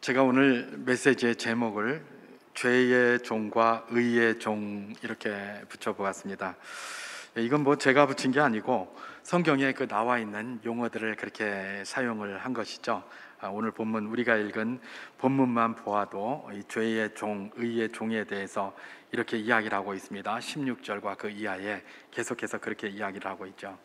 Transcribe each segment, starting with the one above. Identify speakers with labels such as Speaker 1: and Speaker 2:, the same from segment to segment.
Speaker 1: 제가 오늘 메시지의 제목을 죄의 종과 의의 종 이렇게 붙여보았습니다. 이건 뭐 제가 붙인 게 아니고 성경에 그 나와 있는 용어들을 그렇게 사용을 한 것이죠. 오늘 본문 우리가 읽은 본문만 보아도 이 죄의 종, 의의 종에 대해서 이렇게 이야기를 하고 있습니다. 16절과 그 이하에 계속해서 그렇게 이야기를 하고 있죠.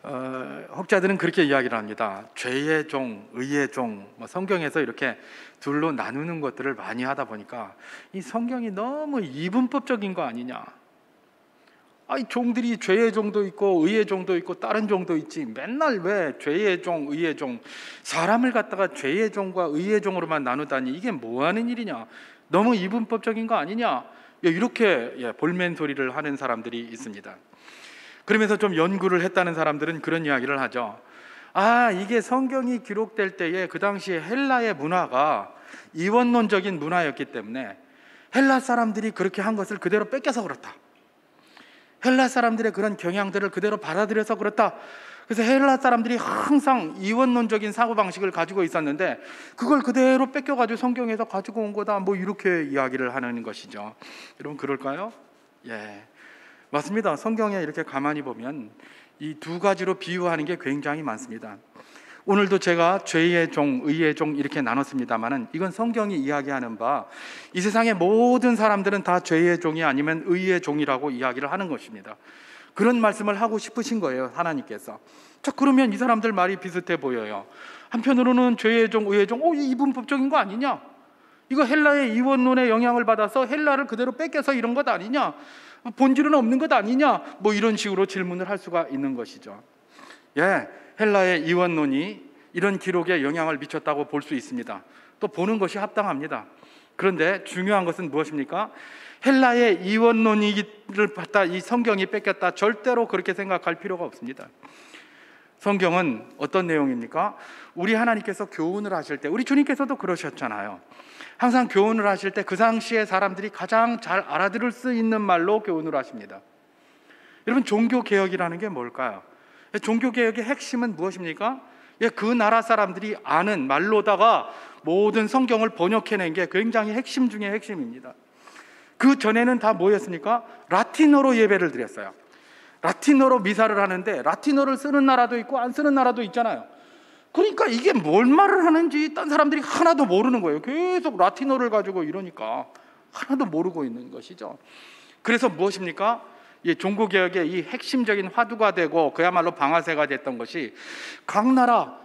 Speaker 1: 혹자들은 그렇게 이야기를 합니다. 죄의 종, 의의 종, 성경에서 이렇게 둘로 나누는 것들을 많이 하다 보니까 이 성경이 너무 이분법적인 거 아니냐. 이 종들이 죄의 종도 있고 의의 종도 있고 다른 종도 있지, 맨날 왜 죄의 종, 의의 종, 사람을 갖다가 죄의 종과 의의 종으로만 나누다니 이게 뭐 하는 일이냐, 너무 이분법적인 거 아니냐, 이렇게 볼멘 소리를 하는 사람들이 있습니다. 그러면서 좀 연구를 했다는 사람들은 그런 이야기를 하죠. 이게 성경이 기록될 때에 그 당시에 헬라의 문화가 이원론적인 문화였기 때문에 헬라 사람들이 그렇게 한 것을 그대로 뺏겨서 그렇다. 헬라 사람들의 그런 경향들을 그대로 받아들여서 그렇다. 그래서 헬라 사람들이 항상 이원론적인 사고방식을 가지고 있었는데 그걸 그대로 뺏겨가지고 성경에서 가지고 온 거다, 이렇게 이야기를 하는 것이죠. 여러분 그럴까요? 예, 맞습니다. 성경에 이렇게 가만히 보면 이 두 가지로 비유하는 게 굉장히 많습니다. 오늘도 제가 죄의 종, 의의 종 이렇게 나눴습니다만은 이건 성경이 이야기하는 바, 이 세상의 모든 사람들은 다 죄의 종이 아니면 의의 종이라고 이야기를 하는 것입니다. 그런 말씀을 하고 싶으신 거예요, 하나님께서. 그러면 이 사람들 말이 비슷해 보여요. 한편으로는 죄의 종, 의의 종, 이분법적인 거 아니냐? 이거 헬라의 이원론의 영향을 받아서 헬라를 그대로 뺏겨서 이런 것 아니냐? 본질은 없는 것 아니냐? 이런 식으로 질문을 할 수가 있는 것이죠. 헬라의 이원론이 이런 기록에 영향을 미쳤다고 볼 수 있습니다. 또 보는 것이 합당합니다. 그런데 중요한 것은 무엇입니까? 헬라의 이원론이를 받다 이 성경이 뺏겼다, 절대로 그렇게 생각할 필요가 없습니다. 성경은 어떤 내용입니까? 우리 하나님께서 교훈을 하실 때, 우리 주님께서도 그러셨잖아요. 항상 교훈을 하실 때 그 당시에 사람들이 가장 잘 알아들을 수 있는 말로 교훈을 하십니다. 여러분, 종교개혁이라는 게 뭘까요? 종교개혁의 핵심은 무엇입니까? 그 나라 사람들이 아는 말로다가 모든 성경을 번역해낸 게 굉장히 핵심 중에 핵심입니다. 그 전에는 다 뭐였습니까? 라틴어로 예배를 드렸어요. 라틴어로 미사를 하는데 라틴어를 쓰는 나라도 있고 안 쓰는 나라도 있잖아요. 그러니까 이게 뭘 말을 하는지 딴 사람들이 하나도 모르는 거예요. 계속 라틴어를 가지고 이러니까 하나도 모르고 있는 것이죠. 그래서 무엇입니까? 종교개혁의 이 핵심적인 화두가 되고 그야말로 방아쇠가 됐던 것이 각 나라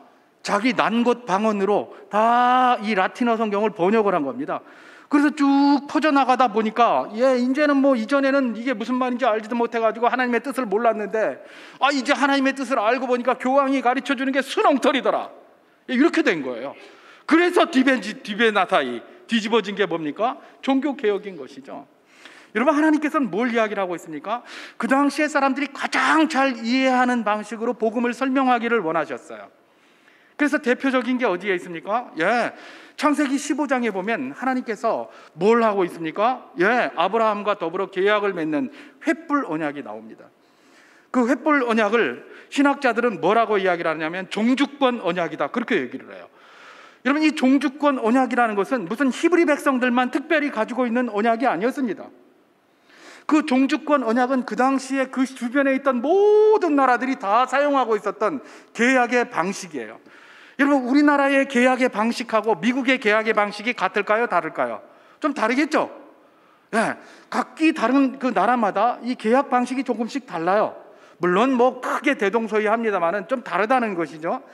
Speaker 1: 자기 난곳 방언으로 다 이 라틴어 성경을 번역을 한 겁니다. 그래서 쭉 퍼져나가다 보니까 이제는 이전에는 이게 무슨 말인지 알지도 못해가지고 하나님의 뜻을 몰랐는데 이제 하나님의 뜻을 알고 보니까 교황이 가르쳐주는 게 순엉터리더라, 이렇게 된 거예요. 그래서 디베나타이 뒤집어진 게 뭡니까? 종교개혁인 것이죠. 여러분, 하나님께서는 뭘 이야기를 하고 있습니까? 그 당시에 사람들이 가장 잘 이해하는 방식으로 복음을 설명하기를 원하셨어요. 그래서 대표적인 게 어디에 있습니까? 창세기 15장에 보면 하나님께서 뭘 하고 있습니까? 아브라함과 더불어 계약을 맺는 횃불 언약이 나옵니다. 그 횃불 언약을 신학자들은 뭐라고 이야기를 하냐면 종주권 언약이다, 그렇게 얘기를 해요. 여러분, 이 종주권 언약이라는 것은 무슨 히브리 백성들만 특별히 가지고 있는 언약이 아니었습니다. 그 종주권 언약은 그 당시에 그 주변에 있던 모든 나라들이 다 사용하고 있었던 계약의 방식이에요. 여러분, 우리나라의 계약의 방식하고 미국의 계약의 방식이 같을까요? 다를까요? 좀 다르겠죠? 각기 다른 그 나라마다 이 계약 방식이 조금씩 달라요. 물론 크게 대동소이합니다만은 좀 다르다는 것이죠.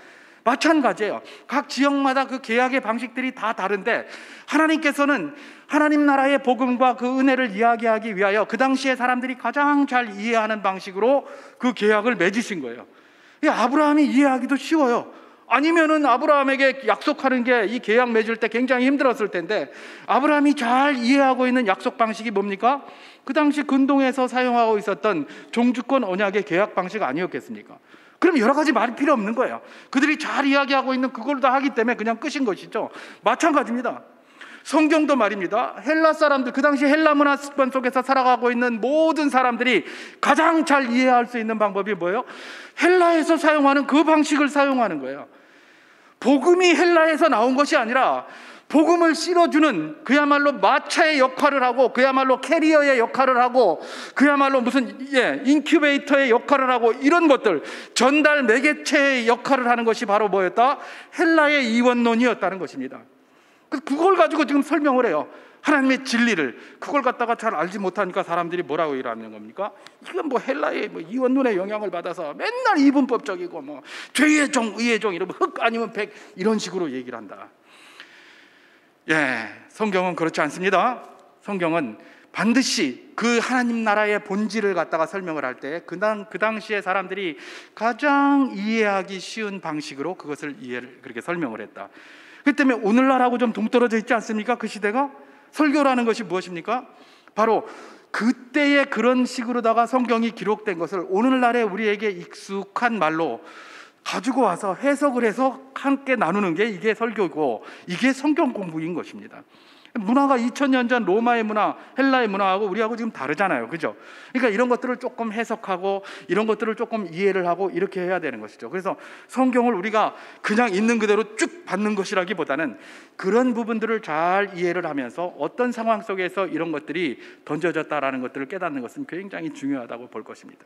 Speaker 1: 마찬가지예요. 각 지역마다 그 계약의 방식들이 다 다른데 하나님께서는 하나님 나라의 복음과 그 은혜를 이야기하기 위하여 그 당시에 사람들이 가장 잘 이해하는 방식으로 그 계약을 맺으신 거예요. 아브라함이 이해하기도 쉬워요. 아니면은 아브라함에게 약속하는 게 이 계약 맺을 때 굉장히 힘들었을 텐데 아브라함이 잘 이해하고 있는 약속 방식이 뭡니까? 그 당시 근동에서 사용하고 있었던 종주권 언약의 계약 방식 아니었겠습니까? 그럼 여러 가지 말이 필요 없는 거예요. 그들이 잘 이야기하고 있는 그걸 다 하기 때문에 그냥 끝인 것이죠. 마찬가지입니다. 성경도 말입니다. 헬라 사람들, 그 당시 헬라 문화 습관 속에서 살아가고 있는 모든 사람들이 가장 잘 이해할 수 있는 방법이 뭐예요? 헬라에서 사용하는 그 방식을 사용하는 거예요. 복음이 헬라에서 나온 것이 아니라 복음을 실어주는 그야말로 마차의 역할을 하고, 그야말로 캐리어의 역할을 하고, 그야말로 무슨 인큐베이터의 역할을 하고, 이런 것들, 전달 매개체의 역할을 하는 것이 바로 뭐였다? 헬라의 이원론이었다는 것입니다. 그걸 가지고 지금 설명을 해요. 하나님의 진리를. 그걸 갖다가 잘 알지 못하니까 사람들이 뭐라고 일하는 겁니까? 이건 뭐 헬라의 이원론의 영향을 받아서 맨날 이분법적이고 뭐 죄의 종, 의의 종, 이러면 흑 아니면 백, 이런 식으로 얘기를 한다. 성경은 그렇지 않습니다. 성경은 반드시 그 하나님 나라의 본질을 갖다가 설명을 할 때 그 당시에 사람들이 가장 이해하기 쉬운 방식으로 그것을 그렇게 설명을 했다. 그 때문에 오늘날하고 좀 동떨어져 있지 않습니까? 그 시대가. 설교라는 것이 무엇입니까? 바로 그때의 그런 식으로다가 성경이 기록된 것을 오늘날에 우리에게 익숙한 말로 가지고 와서 해석을 해서 함께 나누는 게 이게 설교고, 이게 성경 공부인 것입니다. 문화가 2000년 전 로마의 문화, 헬라의 문화하고 우리하고 지금 다르잖아요, 그죠? 그러니까 이런 것들을 조금 해석하고 이런 것들을 조금 이해를 하고 이렇게 해야 되는 것이죠. 그래서 성경을 우리가 그냥 있는 그대로 쭉 받는 것이라기보다는 그런 부분들을 잘 이해를 하면서 어떤 상황 속에서 이런 것들이 던져졌다라는 것들을 깨닫는 것은 굉장히 중요하다고 볼 것입니다.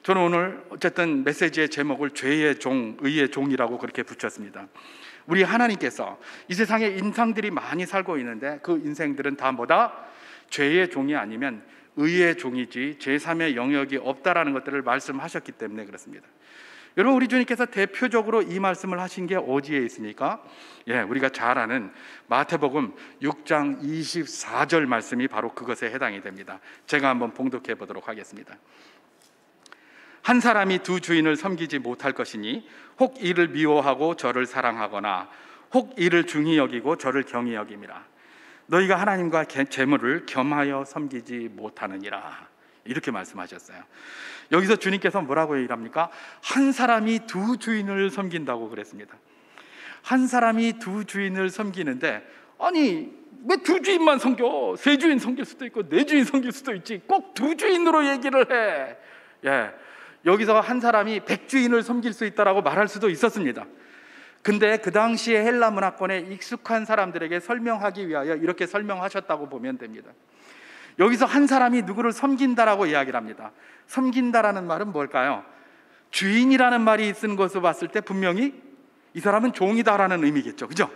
Speaker 1: 저는 오늘 어쨌든 메시지의 제목을 죄의 종, 의의 종이라고 그렇게 붙였습니다. 우리 하나님께서 이 세상에 인상들이 많이 살고 있는데 그 인생들은 다 뭐다? 죄의 종이 아니면 의의 종이지 제3의 영역이 없다라는 것들을 말씀하셨기 때문에 그렇습니다. 여러분, 우리 주님께서 대표적으로 이 말씀을 하신 게 어디에 있습니까? 우리가 잘 아는 마태복음 6장 24절 말씀이 바로 그것에 해당이 됩니다. 제가 한번 봉독해 보도록 하겠습니다. 한 사람이 두 주인을 섬기지 못할 것이니 혹 이를 미워하고 저를 사랑하거나 혹 이를 중히 여기고 저를 경히 여김이라. 너희가 하나님과 재물을 겸하여 섬기지 못하느니라. 이렇게 말씀하셨어요. 여기서 주님께서 뭐라고 얘기합니까? 한 사람이 두 주인을 섬긴다고 그랬습니다. 한 사람이 두 주인을 섬기는데, 아니 왜 두 주인만 섬겨? 세 주인 섬길 수도 있고 네 주인 섬길 수도 있지, 꼭 두 주인으로 얘기를 해. 여기서 한 사람이 100주인을 섬길 수 있다라고 말할 수도 있었습니다. 근데 그 당시에 헬라 문화권에 익숙한 사람들에게 설명하기 위하여 이렇게 설명하셨다고 보면 됩니다. 여기서 한 사람이 누구를 섬긴다라고 이야기를 합니다. 섬긴다라는 말은 뭘까요? 주인이라는 말이 쓴 것을 봤을 때 분명히 이 사람은 종이다라는 의미겠죠, 그죠?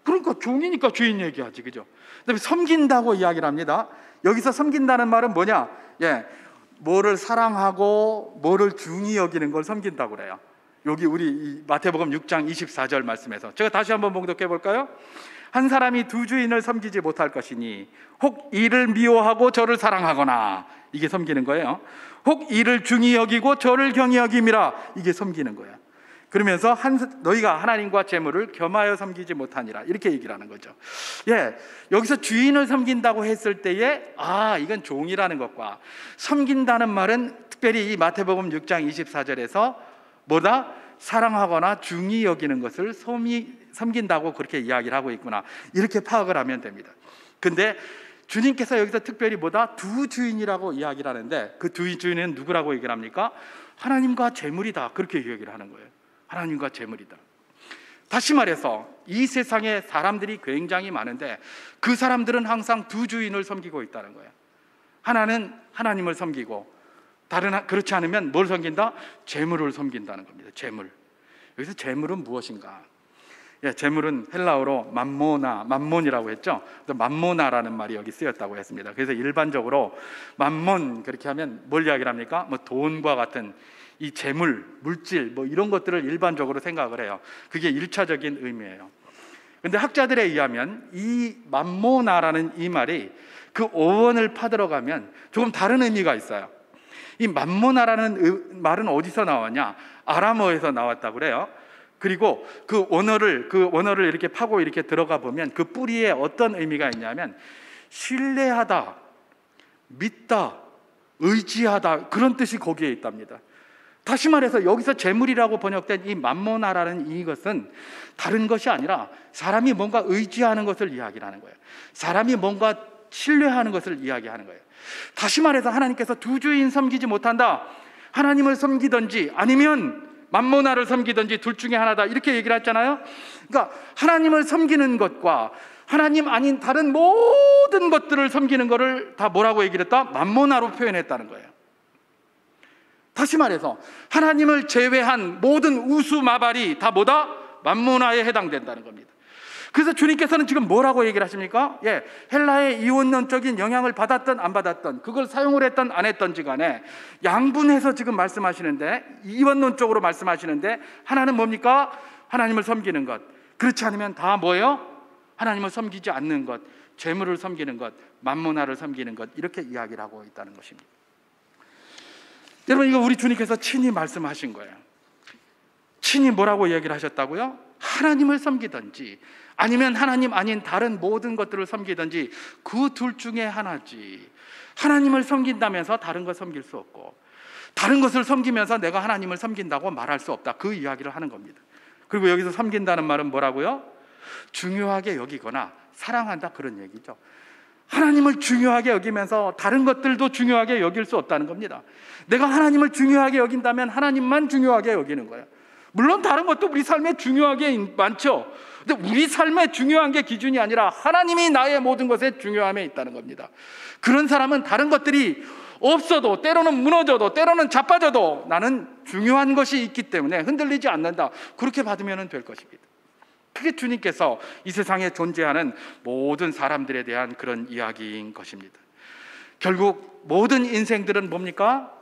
Speaker 1: 그러니까 종이니까 주인 얘기하지, 그죠? 그다음에 섬긴다고 이야기를 합니다. 여기서 섬긴다는 말은 뭐냐? 뭐를 사랑하고 뭐를 중히 여기는 걸 섬긴다고 그래요. 여기 우리 마태복음 6장 24절 말씀에서 제가 다시 한번 봉독해 볼까요? 한 사람이 두 주인을 섬기지 못할 것이니 혹 이를 미워하고 저를 사랑하거나, 이게 섬기는 거예요. 혹 이를 중히 여기고 저를 경히 여김이라, 이게 섬기는 거예요. 그러면서 너희가 하나님과 재물을 겸하여 섬기지 못하니라, 이렇게 얘기를 하는 거죠. 여기서 주인을 섬긴다고 했을 때에 이건 종이라는 것과 섬긴다는 말은 특별히 이 마태복음 6장 24절에서 뭐다? 사랑하거나 중히 여기는 것을 섬긴다고 그렇게 이야기를 하고 있구나, 이렇게 파악을 하면 됩니다. 근데 주님께서 여기서 특별히 뭐다? 두 주인이라고 이야기를 하는데 그 두 주인은 누구라고 얘기를 합니까? 하나님과 재물이다, 그렇게 얘기를 하는 거예요. 하나님과 재물이다. 다시 말해서 이 세상에 사람들이 굉장히 많은데 그 사람들은 항상 두 주인을 섬기고 있다는 거예요. 하나는 하나님을 섬기고 그렇지 않으면 뭘 섬긴다? 재물을 섬긴다는 겁니다. 재물. 여기서 재물은 무엇인가? 재물은 헬라어로 맘몬이라고 했죠. 맘모나라는 말이 여기 쓰였다고 했습니다. 그래서 일반적으로 맘몬 그렇게 하면 뭘 이야기를 합니까? 돈과 같은 이 재물, 물질 이런 것들을 일반적으로 생각을 해요. 그게 1차적인 의미예요. 그런데 학자들에 의하면 이 맘모나라는 이 말이 그 어원을 파들어가면 조금 다른 의미가 있어요. 이 맘모나라는 말은 어디서 나왔냐? 아람어에서 나왔다고 그래요. 그리고 그 원어를 이렇게 파고 이렇게 들어가 보면 그 뿌리에 어떤 의미가 있냐면 신뢰하다, 믿다, 의지하다, 그런 뜻이 거기에 있답니다. 다시 말해서 여기서 재물이라고 번역된 이 맘모나라는 이것은 다른 것이 아니라 사람이 뭔가 의지하는 것을 이야기하는 거예요. 사람이 뭔가 신뢰하는 것을 이야기하는 거예요. 다시 말해서 하나님께서 두 주인 섬기지 못한다, 하나님을 섬기든지 아니면 맘모나를 섬기든지 둘 중에 하나다, 이렇게 얘기를 했잖아요. 그러니까 하나님을 섬기는 것과 하나님 아닌 다른 모든 것들을 섬기는 것을 다 뭐라고 얘기를 했다? 맘모나로 표현했다는 거예요. 다시 말해서 하나님을 제외한 모든 우수마발이 다 뭐다? 맘모나에 해당된다는 겁니다. 그래서 주님께서는 지금 뭐라고 얘기를 하십니까? 헬라의 이원론적인 영향을 받았던 안 받았던, 그걸 사용을 했던 안 했던지 간에 양분해서 지금 말씀하시는데, 이원론적으로 말씀하시는데, 하나는 뭡니까? 하나님을 섬기는 것. 그렇지 않으면 다 뭐예요? 하나님을 섬기지 않는 것, 재물을 섬기는 것, 맘모나를 섬기는 것, 이렇게 이야기를 하고 있다는 것입니다. 여러분, 이거 우리 주님께서 친히 말씀하신 거예요. 친히 뭐라고 얘기를 하셨다고요? 하나님을 섬기든지 아니면 하나님 아닌 다른 모든 것들을 섬기든지 그 둘 중에 하나지. 하나님을 섬긴다면서 다른 걸 섬길 수 없고, 다른 것을 섬기면서 내가 하나님을 섬긴다고 말할 수 없다, 그 이야기를 하는 겁니다. 그리고 여기서 섬긴다는 말은 뭐라고요? 중요하게 여기거나 사랑한다, 그런 얘기죠. 하나님을 중요하게 여기면서 다른 것들도 중요하게 여길 수 없다는 겁니다. 내가 하나님을 중요하게 여긴다면 하나님만 중요하게 여기는 거예요. 물론 다른 것도 우리 삶에 중요하게 많죠. 근데 우리 삶에 중요한 게 기준이 아니라 하나님이 나의 모든 것에 중요함에 있다는 겁니다. 그런 사람은 다른 것들이 없어도, 때로는 무너져도, 때로는 자빠져도 나는 중요한 것이 있기 때문에 흔들리지 않는다, 그렇게 받으면 될 것입니다. 그게 주님께서 이 세상에 존재하는 모든 사람들에 대한 그런 이야기인 것입니다. 결국 모든 인생들은 뭡니까?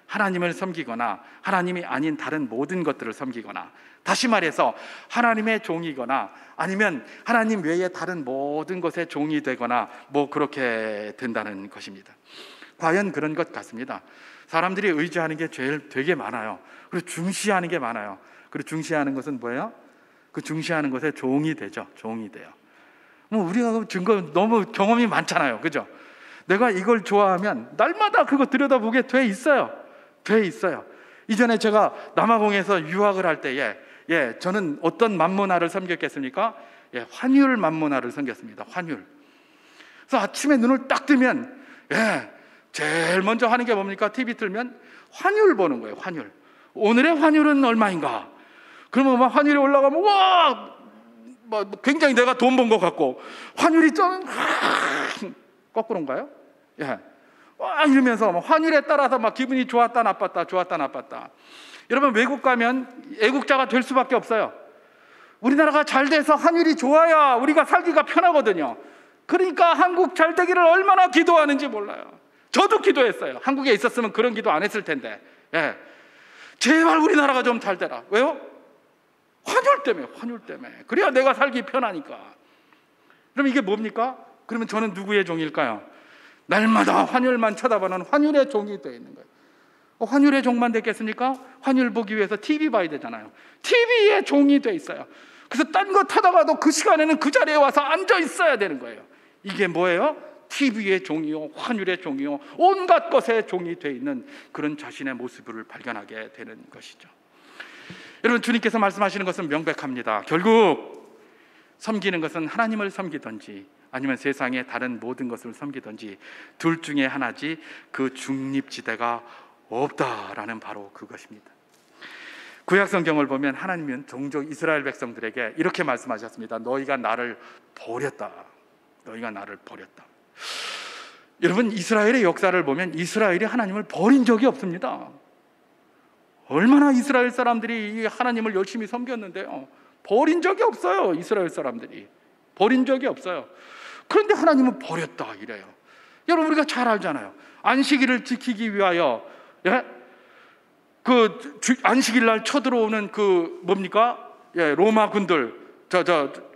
Speaker 1: 하나님을 섬기거나 하나님이 아닌 다른 모든 것들을 섬기거나, 다시 말해서 하나님의 종이거나 아니면 하나님 외에 다른 모든 것의 종이 되거나 뭐 그렇게 된다는 것입니다. 과연 그런 것 같습니다. 사람들이 의지하는 게 되게 많아요. 그리고 중시하는 게 많아요. 그리고 중시하는 것은 뭐예요? 그 중시하는 것에 종이 되죠. 종이 돼요. 뭐 우리가 증거 너무 경험이 많잖아요, 그죠? 내가 이걸 좋아하면 날마다 그거 들여다보게 돼 있어요. 이전에 제가 남아공에서 유학을 할 때에 저는 어떤 맘모나를 섬겼겠습니까? 환율 맘모나를 섬겼습니다. 환율. 그래서 아침에 눈을 딱 뜨면 제일 먼저 하는 게 뭡니까? TV 틀면 환율 보는 거예요. 환율. 오늘의 환율은 얼마인가? 그러면 막 환율이 올라가면 와! 굉장히 내가 돈 번 것 같고, 환율이 좀 거꾸로인가요? 와! 이러면서 환율에 따라서 막 기분이 좋았다 나빴다. 여러분, 외국 가면 애국자가 될 수밖에 없어요. 우리나라가 잘 돼서 환율이 좋아야 우리가 살기가 편하거든요. 그러니까 한국 잘 되기를 얼마나 기도하는지 몰라요. 저도 기도했어요. 한국에 있었으면 그런 기도 안 했을 텐데. 제발 우리나라가 좀 잘 되라. 왜요? 환율 때문에. 그래야 내가 살기 편하니까. 그럼 이게 뭡니까? 그러면 저는 누구의 종일까요? 날마다 환율만 쳐다보는 환율의 종이 되어 있는 거예요. 환율의 종만 됐겠습니까? 환율 보기 위해서 TV 봐야 되잖아요. TV의 종이 돼 있어요. 그래서 딴 거 타다가도 그 시간에는 그 자리에 와서 앉아 있어야 되는 거예요. 이게 뭐예요? TV의 종이요, 환율의 종이요, 온갖 것의 종이 돼 있는 그런 자신의 모습을 발견하게 되는 것이죠. 여러분, 주님께서 말씀하시는 것은 명백합니다. 결국 섬기는 것은 하나님을 섬기든지 아니면 세상의 다른 모든 것을 섬기든지 둘 중에 하나지 그 중립지대가 없다라는 바로 그것입니다. 구약 성경을 보면 하나님은 종족 이스라엘 백성들에게 이렇게 말씀하셨습니다. 너희가 나를 버렸다. 여러분, 이스라엘의 역사를 보면 이스라엘이 하나님을 버린 적이 없습니다. 얼마나 이스라엘 사람들이 하나님을 열심히 섬겼는데요, 버린 적이 없어요. 이스라엘 사람들이 버린 적이 없어요. 그런데 하나님은 버렸다 이래요. 여러분, 우리가 잘 알잖아요. 안식일을 지키기 위하여 그 안식일 날 쳐들어오는 그 뭡니까? 로마 군들,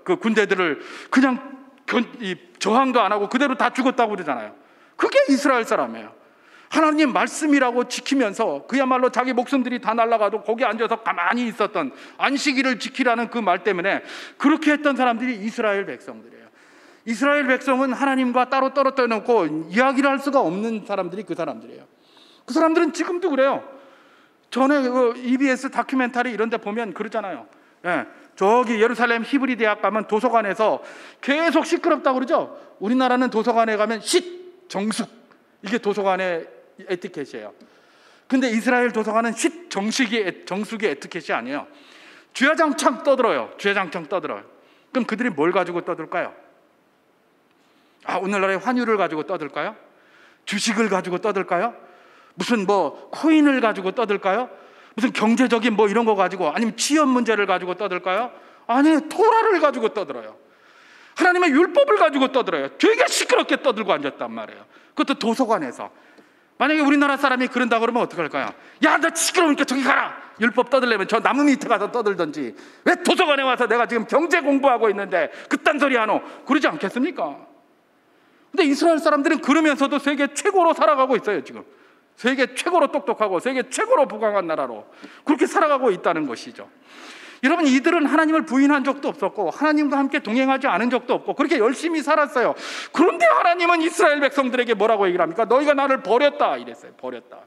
Speaker 1: 그 군대들을 그냥 저항도 안 하고 그대로 다 죽었다고 그러잖아요. 그게 이스라엘 사람이에요. 하나님 말씀이라고 지키면서 그야말로 자기 목숨들이 다 날아가도 거기 앉아서 가만히 있었던, 안식일을 지키라는 그 말 때문에 그렇게 했던 사람들이 이스라엘 백성들이에요. 이스라엘 백성은 하나님과 따로 떨어져 놓고 이야기를 할 수가 없는 사람들이 그 사람들이에요. 그 사람들은 지금도 그래요. 전에 그 EBS 다큐멘터리 이런 데 보면 그러잖아요. 저기 예루살렘 히브리 대학 가면 도서관에서 계속 시끄럽다고 그러죠. 우리나라는 도서관에 가면 정숙, 이게 도서관의 에티켓이에요.
Speaker 2: 근데 이스라엘 도서관은 정수기 에티켓이 아니에요. 주야장창 떠들어요. 주야장창 떠들어요. 그럼 그들이 뭘 가지고 떠들까요? 오늘날의 환율을 가지고 떠들까요? 주식을 가지고 떠들까요? 무슨 코인을 가지고 떠들까요? 무슨 경제적인 이런 거 가지고, 아니면 취업 문제를 가지고 떠들까요? 아니, 토라를 가지고 떠들어요. 하나님의 율법을 가지고 떠들어요. 되게 시끄럽게 떠들고 앉았단 말이에요. 그것도 도서관에서. 만약에 우리나라 사람이 그런다 그러면 어떡할까요? 야, 너 시끄러우니까 저기 가라! 율법 떠들려면 저 나무 밑에 가서 떠들던지, 왜 도서관에 와서 내가 지금 경제 공부하고 있는데 그딴 소리 하노? 그러지 않겠습니까? 근데 이스라엘 사람들은 그러면서도 세계 최고로 살아가고 있어요. 지금 세계 최고로 똑똑하고 세계 최고로 부강한 나라로 그렇게 살아가고 있다는 것이죠. 여러분, 이들은 하나님을 부인한 적도 없었고 하나님과 함께 동행하지 않은 적도 없고 그렇게 열심히 살았어요. 그런데 하나님은 이스라엘 백성들에게 뭐라고 얘기를 합니까? 너희가 나를 버렸다 이랬어요. 버렸다.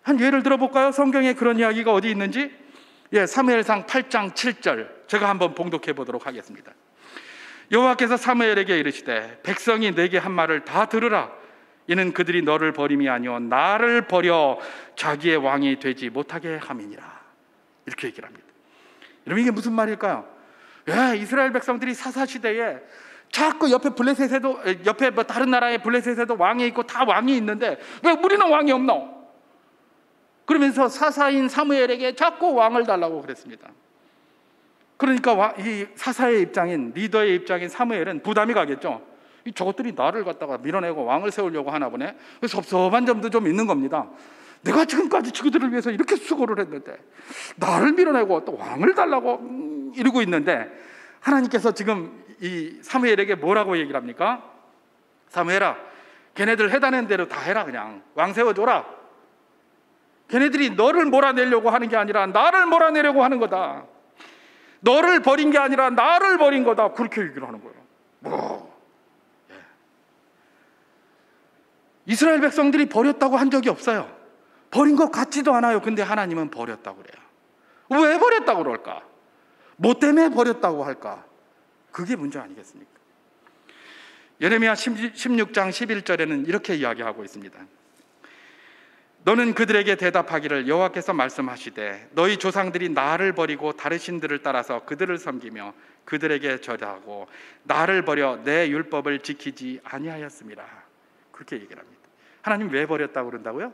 Speaker 2: 한 예를 들어볼까요? 성경에 그런 이야기가 어디 있는지. 사무엘상 8장 7절 제가 한번 봉독해 보도록 하겠습니다. 여호와께서 사무엘에게 이르시되 백성이 내게 한 말을 다 들으라. 이는 그들이 너를 버림이 아니오 나를 버려 자기의 왕이 되지 못하게 함이니라. 이렇게 얘기를 합니다. 여러분, 이게 무슨 말일까요? 이스라엘 백성들이 사사시대에 자꾸 옆에 다른 나라의 블레셋에도 왕이 있고 다 왕이 있는데 왜 우리는 왕이 없노? 그러면서 사사인 사무엘에게 자꾸 왕을 달라고 그랬습니다. 그러니까 이 사사의 입장인, 리더의 입장인 사무엘은 부담이 가겠죠. 저것들이 나를 갖다가 밀어내고 왕을 세우려고 하나 보네. 그래서 섭섭한 점도 좀 있는 겁니다. 내가 지금까지 그들을 위해서 이렇게 수고를 했는데 나를 밀어내고 또 왕을 달라고 이러고 있는데, 하나님께서 지금 이 사무엘에게 뭐라고 얘기를 합니까? 사무엘아, 걔네들 해다는 대로 다 해라. 그냥 왕 세워줘라. 걔네들이 너를 몰아내려고 하는 게 아니라 나를 몰아내려고 하는 거다. 너를 버린 게 아니라 나를 버린 거다. 그렇게 얘기를 하는 거예요. 이스라엘 백성들이 버렸다고 한 적이 없어요. 버린 것 같지도 않아요. 근데 하나님은 버렸다고 그래요. 왜 버렸다고 그럴까? 뭐 때문에 버렸다고 할까? 그게 문제 아니겠습니까? 예레미야 16장 11절에는 이렇게 이야기하고 있습니다. 너는 그들에게 대답하기를 여호와께서 말씀하시되 너희 조상들이 나를 버리고 다른 신들을 따라서 그들을 섬기며 그들에게 절하고 나를 버려 내 율법을 지키지 아니하였습니다. 그렇게 얘기를 합니다. 하나님 왜 버렸다고 그런다고요?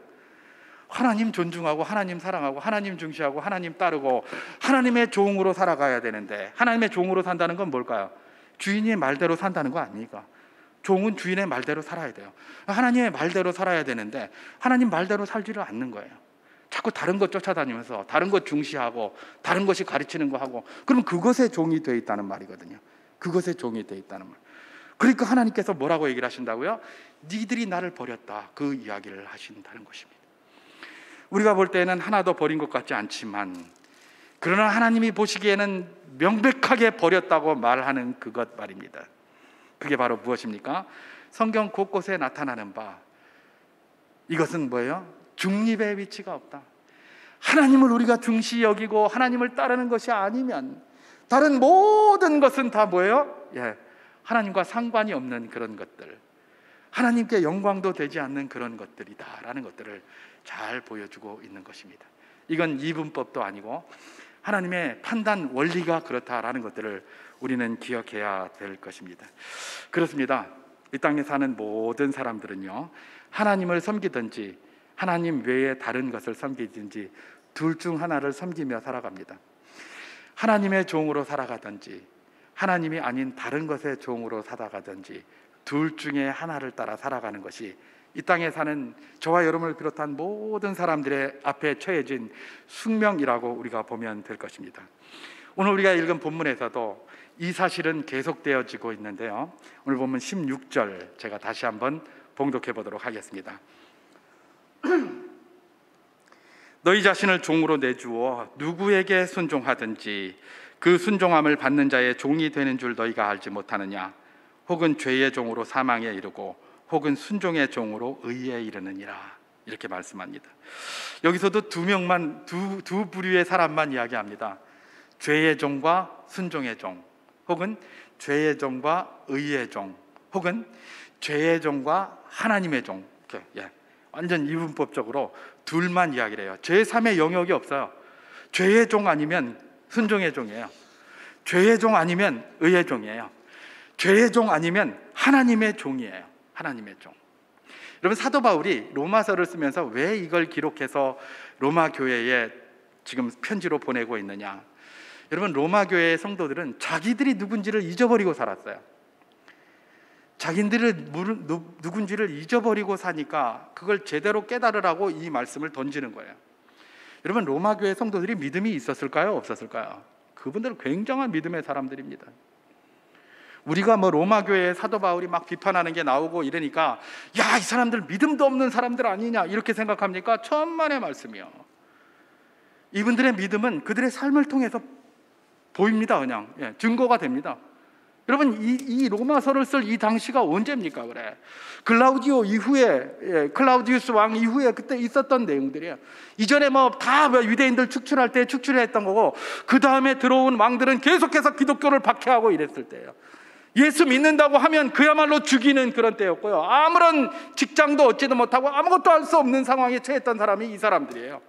Speaker 2: 하나님 존중하고 하나님 사랑하고 하나님 중시하고 하나님 따르고 하나님의 종으로 살아가야 되는데, 하나님의 종으로 산다는 건 뭘까요? 주인의 말대로 산다는 거 아닙니까? 종은 주인의 말대로 살아야 돼요. 하나님의 말대로 살아야 되는데 하나님 말대로 살지를 않는 거예요. 자꾸 다른 것 쫓아다니면서 다른 것 중시하고 다른 것이 가르치는 거 하고, 그럼 그것의 종이 돼 있다는 말이거든요. 그것의 종이 돼 있다는 말. 그러니까 하나님께서 뭐라고 얘기를 하신다고요? 니들이 나를 버렸다. 그 이야기를 하신다는 것입니다. 우리가 볼 때는 하나도 버린 것 같지 않지만, 그러나 하나님이 보시기에는 명백하게 버렸다고 말하는 그것 말입니다. 그게 바로 무엇입니까? 성경 곳곳에 나타나는 바, 이것은 뭐예요? 중립의 위치가 없다. 하나님을 우리가 중시 여기고 하나님을 따르는 것이 아니면 다른 모든 것은 다 뭐예요? 하나님과 상관이 없는 그런 것들, 하나님께 영광도 되지 않는 그런 것들이다라는 것들을 잘 보여주고 있는 것입니다. 이건 이분법도 아니고 하나님의 판단 원리가 그렇다라는 것들을 우리는 기억해야 될 것입니다. 그렇습니다. 이 땅에 사는 모든 사람들은요, 하나님을 섬기든지 하나님 외에 다른 것을 섬기든지 둘 중 하나를 섬기며 살아갑니다. 하나님의 종으로 살아가든지 하나님이 아닌 다른 것의 종으로 살아가든지 둘 중에 하나를 따라 살아가는 것이 이 땅에 사는 저와 여러분을 비롯한 모든 사람들의 앞에 처해진 숙명이라고 우리가 보면 될 것입니다. 오늘 우리가 읽은 본문에서도 이 사실은 계속되어지고 있는데요, 오늘 본문 16절 제가 다시 한번 봉독해 보도록 하겠습니다. 너희 자신을 종으로 내주어 누구에게 순종하든지 그 순종함을 받는 자의 종이 되는 줄 너희가 알지 못하느냐? 혹은 죄의 종으로 사망에 이르고 혹은 순종의 종으로 의에 이르느니라. 이렇게 말씀합니다. 여기서도 두 부류의 사람만 이야기합니다. 죄의 종과 순종의 종, 혹은 죄의 종과 의의 종, 혹은 죄의 종과 하나님의 종. 완전 이분법적으로 둘만 이야기를 해요. 제3의 영역이 없어요. 죄의 종 아니면 순종의 종이에요. 죄의 종 아니면 의의 종이에요. 죄의 종 아니면 하나님의 종이에요. 하나님의 종. 여러분, 사도 바울이 로마서를 쓰면서 왜 이걸 기록해서 로마 교회에 지금 편지로 보내고 있느냐? 여러분, 로마 교회의 성도들은 자기들이 누군지를 잊어버리고 살았어요. 자기들이 누군지를 잊어버리고 사니까 그걸 제대로 깨달으라고 이 말씀을 던지는 거예요. 여러분, 로마 교회 성도들이 믿음이 있었을까요? 없었을까요? 그분들은 굉장한 믿음의 사람들입니다. 우리가 뭐 로마 교회의 사도 바울이 막 비판하는 게 나오고 이러니까 야, 이 사람들 믿음도 없는 사람들 아니냐 이렇게 생각합니까? 천만의 말씀이요. 이분들의 믿음은 그들의 삶을 통해서 보입니다. 그냥 증거가 됩니다. 여러분, 이 로마서를 쓸 이 당시가 언제입니까? 그래, 클라우디오 이후에, 클라우디우스 왕 이후에 그때 있었던 내용들이에요. 이전에 뭐 다 유대인들 축출할 때 축출했던 거고, 그 다음에 들어온 왕들은 계속해서 기독교를 박해하고 이랬을 때예요. 예수 믿는다고 하면 그야말로 죽이는 그런 때였고요. 아무런 직장도 얻지도 못하고 아무것도 할 수 없는 상황에 처했던 사람이 이 사람들이에요.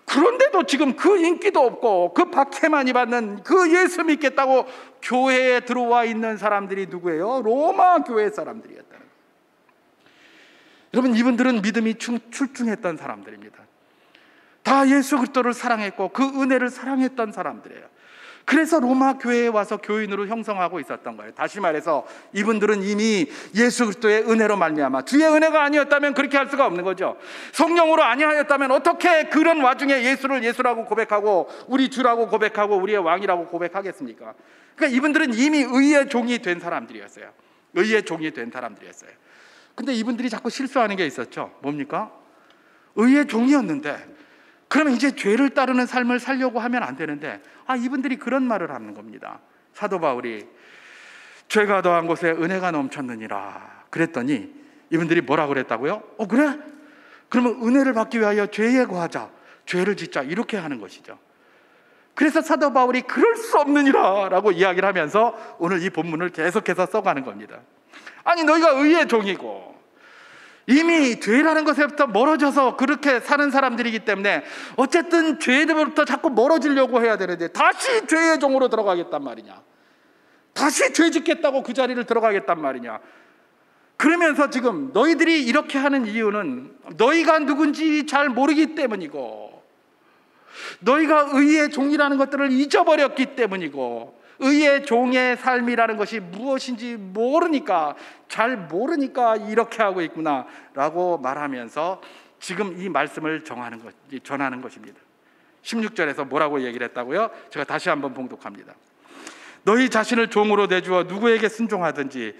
Speaker 2: 그런데도 지금 그 인기도 없고 그 박해만이 받는 그 예수 믿겠다고 교회에 들어와 있는 사람들이 누구예요? 로마 교회 사람들이었다는 거예요. 여러분, 이분들은 믿음이 출중했던 사람들입니다. 다 예수 그리스도를 사랑했고 그 은혜를 사랑했던 사람들이에요. 그래서 로마 교회에 와서 교인으로 형성하고 있었던 거예요. 다시 말해서 이분들은 이미 예수 그리스도의 은혜로 말미암아, 주의 은혜가 아니었다면 그렇게 할 수가 없는 거죠. 성령으로 아니하였다면 어떻게 그런 와중에 예수를 예수라고 고백하고 우리 주라고 고백하고 우리의 왕이라고 고백하겠습니까? 그러니까 이분들은 이미 의의 종이 된 사람들이었어요. 의의 종이 된 사람들이었어요. 근데 이분들이 자꾸 실수하는 게 있었죠. 뭡니까? 의의 종이었는데 그러면 이제 죄를 따르는 삶을 살려고 하면 안 되는데, 이분들이 그런 말을 하는 겁니다. 사도 바울이 죄가 더한 곳에 은혜가 넘쳤느니라 그랬더니 이분들이 뭐라고 그랬다고요? 그래? 그러면 은혜를 받기 위하여 죄에 거하자, 죄를 짓자, 이렇게 하는 것이죠. 그래서 사도 바울이 그럴 수 없느니라 라고 이야기를 하면서 오늘 이 본문을 계속해서 써가는 겁니다. 아니, 너희가 의의 종이고 이미 죄라는 것에부터 멀어져서 그렇게 사는 사람들이기 때문에 어쨌든 죄로부터 자꾸 멀어지려고 해야 되는데 다시 죄의 종으로 들어가겠단 말이냐, 다시 죄 짓겠다고 그 자리를 들어가겠단 말이냐. 그러면서 지금 너희들이 이렇게 하는 이유는 너희가 누군지 잘 모르기 때문이고, 너희가 의의 종이라는 것들을 잊어버렸기 때문이고, 의의 종의 삶이라는 것이 무엇인지 모르니까, 잘 모르니까 이렇게 하고 있구나 라고 말하면서 지금 이 말씀을 전하는 것입니다. 16절에서 뭐라고 얘기를 했다고요? 제가 다시 한번 봉독합니다. 너희 자신을 종으로 내주어 누구에게 순종하든지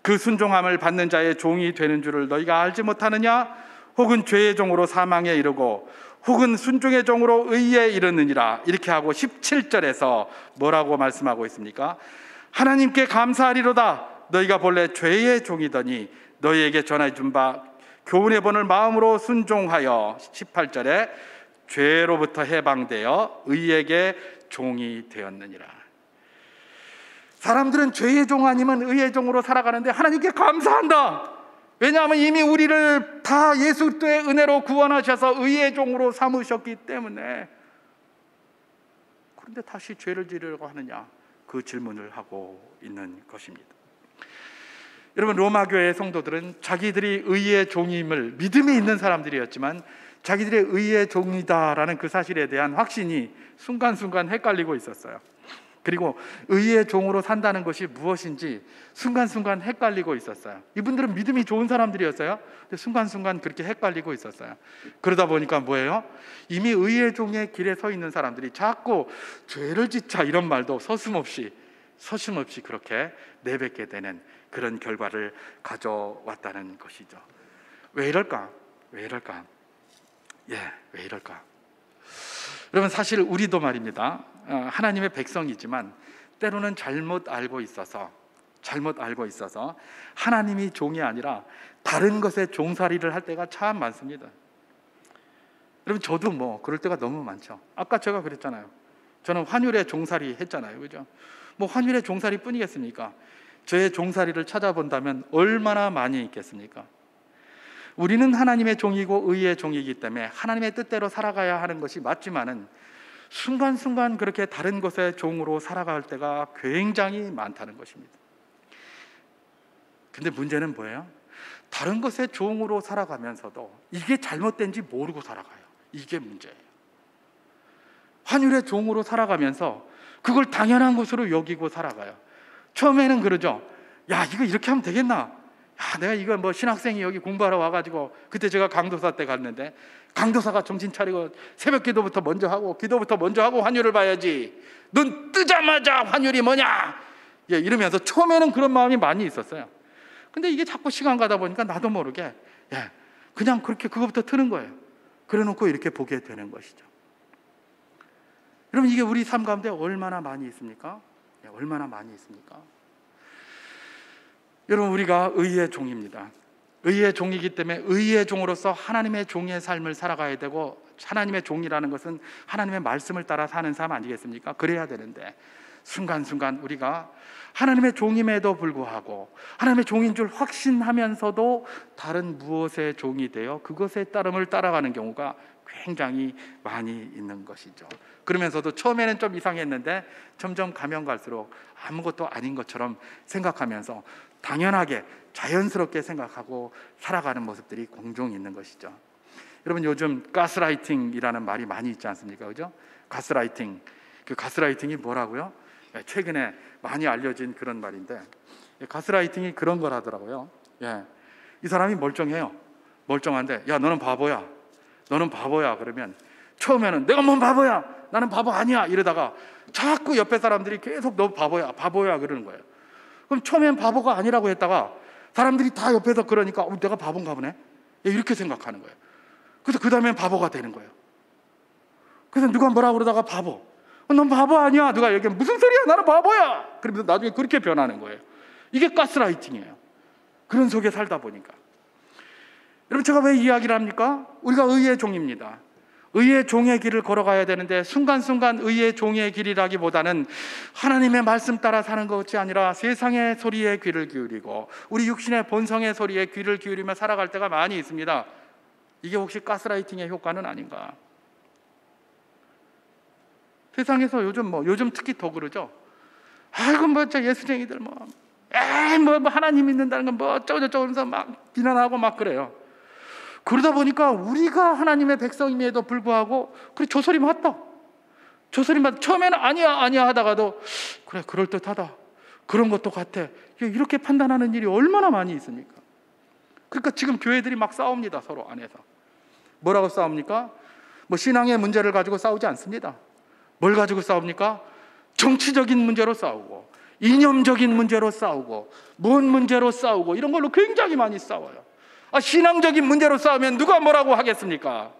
Speaker 2: 그 순종함을 받는 자의 종이 되는 줄을 너희가 알지 못하느냐? 혹은 죄의 종으로 사망에 이르고 혹은 순종의 종으로 의에 이르느니라. 이렇게 하고 17절에서 뭐라고 말씀하고 있습니까? 하나님께 감사하리로다. 너희가 본래 죄의 종이더니 너희에게 전해 준 바 교훈의 본을 마음으로 순종하여 18절에 죄로부터 해방되어 의에게 종이 되었느니라. 사람들은 죄의 종 아니면 의의 종으로 살아가는데 하나님께 감사한다. 왜냐하면 이미 우리를 다 예수 그리스도의 은혜로 구원하셔서 의의 종으로 삼으셨기 때문에. 그런데 다시 죄를 지으려고 하느냐, 그 질문을 하고 있는 것입니다. 여러분, 로마 교회의 성도들은 자기들이 의의 종임을 믿음이 있는 사람들이었지만 자기들의 의의 종이다라는 그 사실에 대한 확신이 순간순간 헷갈리고 있었어요. 그리고 의의 종으로 산다는 것이 무엇인지 순간순간 헷갈리고 있었어요. 이분들은 믿음이 좋은 사람들이었어요. 근데 순간순간 그렇게 헷갈리고 있었어요. 그러다 보니까 뭐예요? 이미 의의 종의 길에 서 있는 사람들이 자꾸 죄를 짓자 이런 말도 서슴없이 그렇게 내뱉게 되는 그런 결과를 가져왔다는 것이죠. 왜 이럴까? 왜 이럴까? 여러분, 사실 우리도 말입니다. 하나님의 백성이지만 때로는 잘못 알고 있어서 하나님이 종이 아니라 다른 것에 종살이를 할 때가 참 많습니다. 여러분, 저도 뭐 그럴 때가 너무 많죠. 아까 제가 그랬잖아요. 저는 환율에 종살이 했잖아요. 그죠? 뭐 환율에 종살이 뿐이겠습니까? 저의 종살이를 찾아본다면 얼마나 많이 있겠습니까? 우리는 하나님의 종이고 의의 종이기 때문에 하나님의 뜻대로 살아가야 하는 것이 맞지만은 순간순간 그렇게 다른 것의 종으로 살아갈 때가 굉장히 많다는 것입니다. 근데 문제는 뭐예요? 다른 것의 종으로 살아가면서도 이게 잘못된지 모르고 살아가요. 이게 문제예요. 환율의 종으로 살아가면서 그걸 당연한 것으로 여기고 살아가요. 처음에는 그러죠. 야, 이거 이렇게 하면 되겠나? 야, 내가 이거 뭐 신학생이 여기 공부하러 와가지고, 그때 제가 강도사 때 갔는데 강도사가 정신 차리고 새벽 기도부터 먼저 하고 환율을 봐야지. 눈 뜨자마자 환율이 뭐냐? 예, 이러면서 처음에는 그런 마음이 많이 있었어요. 근데 이게 자꾸 시간 가다 보니까 나도 모르게 그냥 그렇게 그거부터 트는 거예요. 그래 놓고 이렇게 보게 되는 것이죠. 여러분, 이게 우리 삶 가운데 얼마나 많이 있습니까? 얼마나 많이 있습니까? 여러분, 우리가 의의 종입니다. 의의 종이기 때문에 의의 종으로서 하나님의 종의 삶을 살아가야 되고, 하나님의 종이라는 것은 하나님의 말씀을 따라 사는 삶 아니겠습니까? 그래야 되는데 순간순간 우리가 하나님의 종임에도 불구하고 하나님의 종인 줄 확신하면서도 다른 무엇의 종이 되어 그것의 따름을 따라가는 경우가 굉장히 많이 있는 것이죠. 그러면서도 처음에는 좀 이상했는데 점점 가면 갈수록 아무것도 아닌 것처럼 생각하면서 당연하게 자연스럽게 생각하고 살아가는 모습들이 공종 있는 것이죠. 여러분, 요즘 가스라이팅이라는 말이 많이 있지 않습니까? 그죠? 가스라이팅. 그 가스라이팅이 뭐라고요? 최근에 많이 알려진 그런 말인데, 가스라이팅이 그런 거라더라고요. 이 사람이 멀쩡해요. 멀쩡한데, 야, 너는 바보야. 너는 바보야. 그러면 처음에는 내가 뭔 바보야. 나는 바보 아니야. 이러다가 자꾸 옆에 사람들이 계속 너 바보야. 바보야. 그러는 거예요. 그럼 처음엔 바보가 아니라고 했다가 사람들이 다 옆에서 그러니까 내가 바본가 보네. 이렇게 생각하는 거예요. 그래서 그 다음엔 바보가 되는 거예요. 그래서 누가 뭐라 그러다가 바보. 넌 바보 아니야. 누가 얘기하면 무슨 소리야. 나는 바보야. 그러면서 나중에 그렇게 변하는 거예요. 이게 가스라이팅이에요. 그런 속에 살다 보니까. 여러분, 제가 왜 이야기를 합니까? 우리가 의의 종입니다. 의의 종의 길을 걸어가야 되는데 순간순간 의의 종의 길이라기보다는 하나님의 말씀 따라 사는 것이 아니라 세상의 소리에 귀를 기울이고 우리 육신의 본성의 소리에 귀를 기울이며 살아갈 때가 많이 있습니다. 이게 혹시 가스라이팅의 효과는 아닌가? 세상에서 요즘 특히 더 그러죠. 아이고 저 예수쟁이들 뭐 하나님 믿는다는 건 뭐 어쩌고저쩌고 하면서 막 비난하고 막 그래요. 그러다 보니까 우리가 하나님의 백성임에도 불구하고 그래, 저 소리 맞다. 저 소리 맞다. 처음에는 아니야 하다가도 그래, 그럴듯하다. 그런 것도 같아. 이렇게 판단하는 일이 얼마나 많이 있습니까? 그러니까 지금 교회들이 막 싸웁니다. 서로 안에서. 뭐라고 싸웁니까? 뭐 신앙의 문제를 가지고 싸우지 않습니다. 뭘 가지고 싸웁니까? 정치적인 문제로 싸우고 이념적인 문제로 싸우고 뭔 문제로 싸우고 이런 걸로 굉장히 많이 싸워요. 신앙적인 문제로 싸우면 누가 뭐라고 하겠습니까?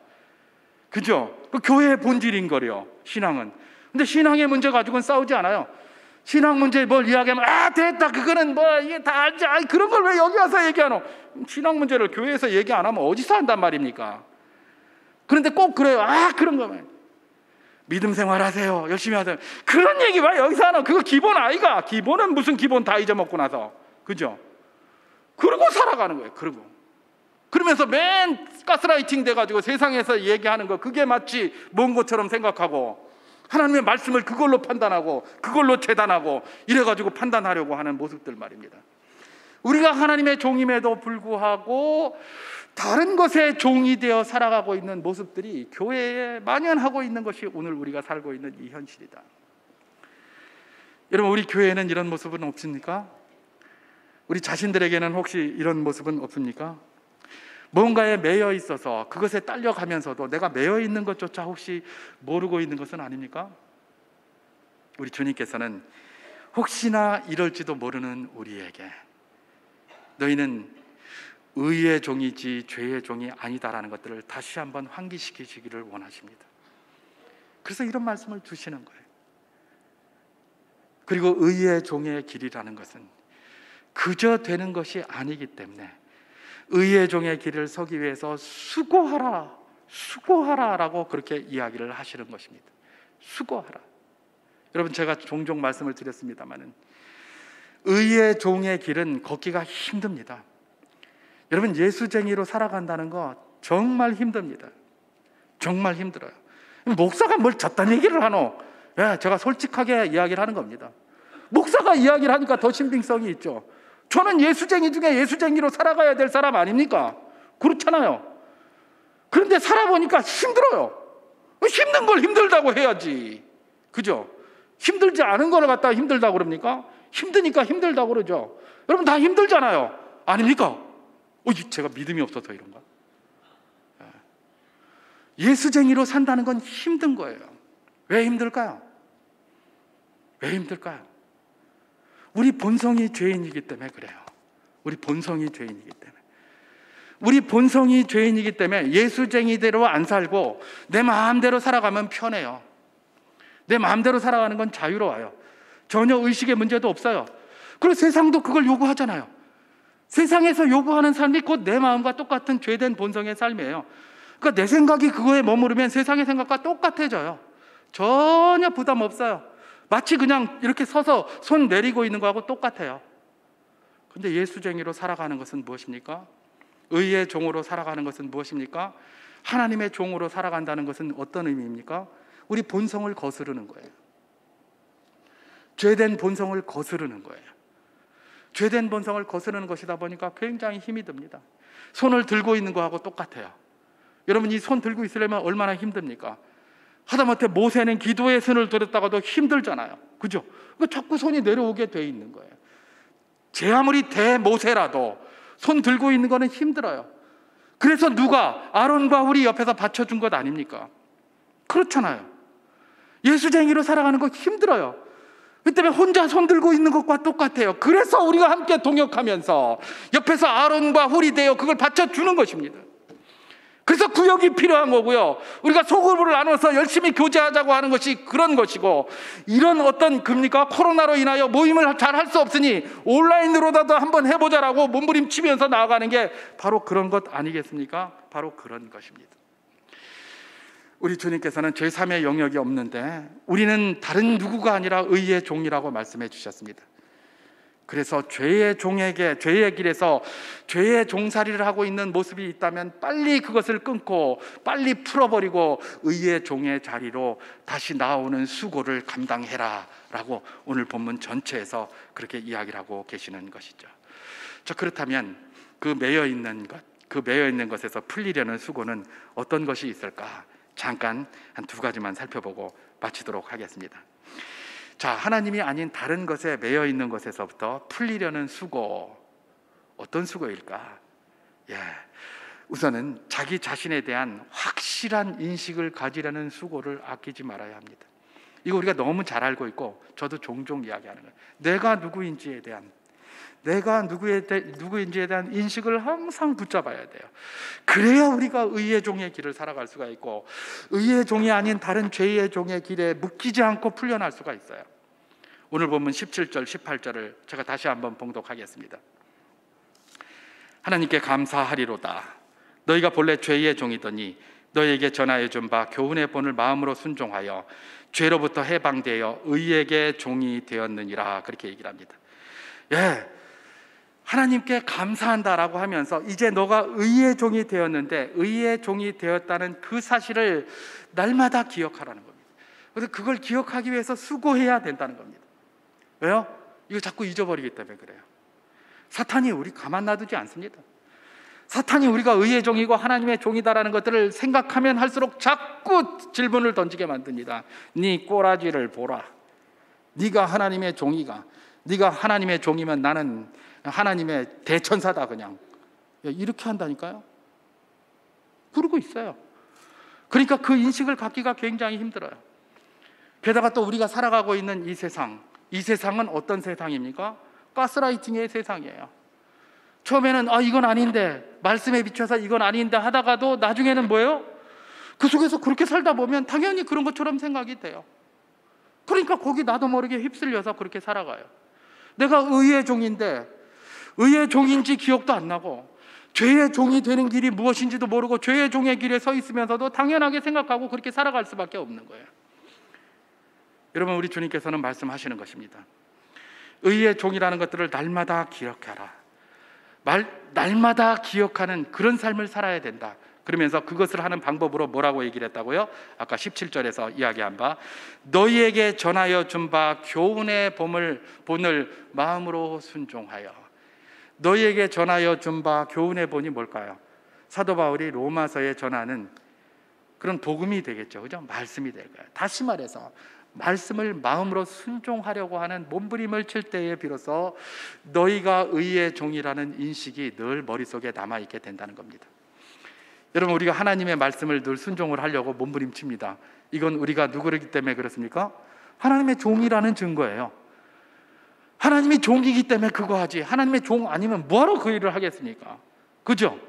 Speaker 2: 그죠? 그 교회의 본질인 거요, 신앙은. 근데 신앙의 문제 가지고는 싸우지 않아요. 신앙 문제 뭘 이야기하면 됐다, 그거는 뭐 이게 다 알지. 그런 걸 왜 여기 와서 얘기하노? 신앙 문제를 교회에서 얘기 안 하면 어디서 한단 말입니까? 그런데 꼭 그래요. 그런 거면 믿음 생활하세요. 열심히 하세요. 그런 얘기 왜 여기서 하노? 그거 기본 아이가. 기본은 무슨 기본 다 잊어먹고 나서. 그죠? 그러고 살아가는 거예요. 그러면서 맨 가스라이팅 돼가지고 세상에서 얘기하는 거 그게 마치 먼 것처럼 생각하고 하나님의 말씀을 그걸로 판단하고 그걸로 재단하고 이래가지고 판단하려고 하는 모습들 말입니다. 우리가 하나님의 종임에도 불구하고 다른 것의 종이 되어 살아가고 있는 모습들이 교회에 만연하고 있는 것이 오늘 우리가 살고 있는 이 현실이다. 여러분, 우리 교회에는 이런 모습은 없습니까? 우리 자신들에게는 혹시 이런 모습은 없습니까? 뭔가에 매여 있어서 그것에 딸려가면서도 내가 매여 있는 것조차 혹시 모르고 있는 것은 아닙니까? 우리 주님께서는 혹시나 이럴지도 모르는 우리에게 너희는 의의 종이지 죄의 종이 아니다라는 것들을 다시 한번 환기시키시기를 원하십니다. 그래서 이런 말씀을 주시는 거예요. 그리고 의의 종의 길이라는 것은 그저 되는 것이 아니기 때문에 의의 종의 길을 서기 위해서 수고하라라고 그렇게 이야기를 하시는 것입니다. 수고하라. 여러분, 제가 종종 말씀을 드렸습니다마는 의의 종의 길은 걷기가 힘듭니다. 여러분, 예수쟁이로 살아간다는 거 정말 힘듭니다. 정말 힘들어요. 목사가 뭘 저딴 얘기를 하노? 제가 솔직하게 이야기를 하는 겁니다. 목사가 이야기를 하니까 더 신빙성이 있죠. 저는 예수쟁이 중에 예수쟁이로 살아가야 될 사람 아닙니까? 그렇잖아요. 그런데 살아보니까 힘들어요. 힘든 걸 힘들다고 해야지. 그죠? 힘들지 않은 걸 갖다가 힘들다고 그럽니까? 힘드니까 힘들다고 그러죠. 여러분, 다 힘들잖아요. 아닙니까? 제가 믿음이 없어서 이런가? 예수쟁이로 산다는 건 힘든 거예요. 왜 힘들까요? 왜 힘들까요? 우리 본성이 죄인이기 때문에 그래요. 우리 본성이 죄인이기 때문에. 우리 본성이 죄인이기 때문에 예수쟁이대로 안 살고 내 마음대로 살아가면 편해요. 내 마음대로 살아가는 건 자유로워요. 전혀 의식의 문제도 없어요. 그리고 세상도 그걸 요구하잖아요. 세상에서 요구하는 삶이 곧 내 마음과 똑같은 죄된 본성의 삶이에요. 그러니까 내 생각이 그거에 머무르면 세상의 생각과 똑같아져요. 전혀 부담 없어요. 마치 그냥 이렇게 서서 손 내리고 있는 거하고 똑같아요. 근데 예수쟁이로 살아가는 것은 무엇입니까? 의의 종으로 살아가는 것은 무엇입니까? 하나님의 종으로 살아간다는 것은 어떤 의미입니까? 우리 본성을 거스르는 거예요. 죄된 본성을 거스르는 거예요. 죄된 본성을 거스르는 것이다 보니까 굉장히 힘이 듭니다. 손을 들고 있는 거하고 똑같아요. 여러분, 이 손 들고 있으려면 얼마나 힘듭니까? 하다못해 모세는 기도의 손을 들었다가도 힘들잖아요. 그죠? 자꾸 손이 내려오게 돼 있는 거예요. 제 아무리 대모세라도 손 들고 있는 거는 힘들어요. 그래서 누가 아론과 훌이 옆에서 받쳐준 것 아닙니까? 그렇잖아요. 예수쟁이로 살아가는 거 힘들어요. 그 때문에 혼자 손 들고 있는 것과 똑같아요. 그래서 우리가 함께 동역하면서 옆에서 아론과 훌이 되어 그걸 받쳐주는 것입니다. 그래서 구역이 필요한 거고요. 우리가 소그룹을 나눠서 열심히 교제하자고 하는 것이 그런 것이고, 이런 어떤 코로나로 인하여 모임을 잘 할 수 없으니 온라인으로라도 한번 해보자라고 몸부림치면서 나아가는 게 바로 그런 것 아니겠습니까? 바로 그런 것입니다. 우리 주님께서는 제3의 영역이 없는데 우리는 다른 누구가 아니라 의의 종이라고 말씀해 주셨습니다. 그래서 죄의 길에서 죄의 종살이를 하고 있는 모습이 있다면 빨리 그것을 끊고 빨리 풀어버리고 의의 종의 자리로 다시 나오는 수고를 감당해라 라고 오늘 본문 전체에서 그렇게 이야기를 하고 계시는 것이죠. 자, 그렇다면 그 매여 있는 것에서 풀리려는 수고는 어떤 것이 있을까? 잠깐 한 두 가지만 살펴보고 마치도록 하겠습니다. 자, 하나님이 아닌 다른 것에 매여 있는 것에서부터 풀리려는 수고, 어떤 수고일까? 우선은 자기 자신에 대한 확실한 인식을 가지려는 수고를 아끼지 말아야 합니다. 이거 우리가 너무 잘 알고 있고 저도 종종 이야기하는 거예요. 내가 누구인지에 대한 인식을 항상 붙잡아야 돼요. 그래야 우리가 의의 종의 길을 살아갈 수가 있고, 의의 종이 아닌 다른 죄의 종의 길에 묶이지 않고 풀려날 수가 있어요. 오늘 본문 17절, 18절을 제가 다시 한번 봉독하겠습니다. 하나님께 감사하리로다. 너희가 본래 죄의 종이더니 너희에게 전하여 준 바 교훈의 본을 마음으로 순종하여 죄로부터 해방되어 의에게 종이 되었느니라. 그렇게 얘기를 합니다. 하나님께 감사한다라고 하면서 이제 너가 의의 종이 되었는데, 의의 종이 되었다는 그 사실을 날마다 기억하라는 겁니다. 그래서 그걸 기억하기 위해서 수고해야 된다는 겁니다. 왜요? 이거 자꾸 잊어버리기 때문에 그래요. 사탄이 우리 가만 놔두지 않습니다. 사탄이 우리가 의의 종이고 하나님의 종이다라는 것들을 생각하면 할수록 자꾸 질문을 던지게 만듭니다. 네 꼬라지를 보라. 네가 하나님의 종이가, 네가 하나님의 종이면 나는 하나님의 대천사다, 그냥 이렇게 한다니까요. 그러고 있어요. 그러니까 그 인식을 갖기가 굉장히 힘들어요. 게다가 또 우리가 살아가고 있는 이 세상은 어떤 세상입니까? 가스라이팅의 세상이에요. 처음에는 이건 아닌데, 말씀에 비춰서 이건 아닌데 하다가도 나중에는 뭐예요? 그 속에서 그렇게 살다 보면 당연히 그런 것처럼 생각이 돼요. 그러니까 거기 나도 모르게 휩쓸려서 그렇게 살아가요. 내가 의의 종인데 의의 종인지 기억도 안 나고, 죄의 종이 되는 길이 무엇인지도 모르고 죄의 종의 길에 서 있으면서도 당연하게 생각하고 그렇게 살아갈 수밖에 없는 거예요. 여러분, 우리 주님께서는 말씀하시는 것입니다. 의의 종이라는 것들을 날마다 기억하라. 날마다 기억하는 그런 삶을 살아야 된다. 그러면서 그것을 하는 방법으로 뭐라고 얘기를 했다고요? 아까 17절에서 이야기한 바 너희에게 전하여 준 바 교훈의 본을 마음으로 순종하여. 너희에게 전하여 준 바 교훈의 본이 뭘까요? 사도 바울이 로마서에 전하는 그런 복음이 되겠죠. 그죠? 말씀이 될 거예요. 다시 말해서 말씀을 마음으로 순종하려고 하는 몸부림을 칠 때에 비로소 너희가 의의 종이라는 인식이 늘 머릿속에 남아있게 된다는 겁니다. 여러분, 우리가 하나님의 말씀을 늘 순종을 하려고 몸부림칩니다. 이건 우리가 누구이기 때문에 그렇습니까? 하나님의 종이라는 증거예요. 하나님이 종이기 때문에 그거 하지, 하나님의 종 아니면 뭐하러 그 일을 하겠습니까? 그죠?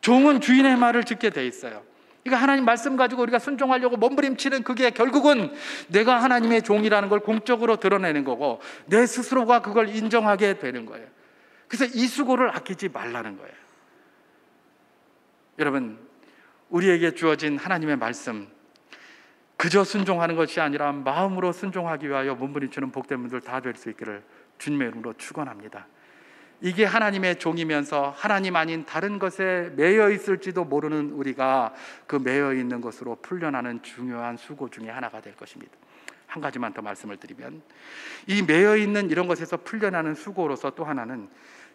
Speaker 2: 종은 주인의 말을 듣게 돼 있어요. 그러니까 하나님 말씀 가지고 우리가 순종하려고 몸부림치는 그게 결국은 내가 하나님의 종이라는 걸 공적으로 드러내는 거고 내 스스로가 그걸 인정하게 되는 거예요. 그래서 이 수고를 아끼지 말라는 거예요. 여러분, 우리에게 주어진 하나님의 말씀 그저 순종하는 것이 아니라 마음으로 순종하기 위하여 몸부림치는 복된 분들 다 될 수 있기를 주님의 이름으로 축원합니다. 이게 하나님의 종이면서 하나님 아닌 다른 것에 매여 있을지도 모르는 우리가 그 매여 있는 것으로 풀려나는 중요한 수고 중에 하나가 될 것입니다. 한 가지만 더 말씀을 드리면 이 매여 있는 이런 것에서 풀려나는 수고로서 또 하나는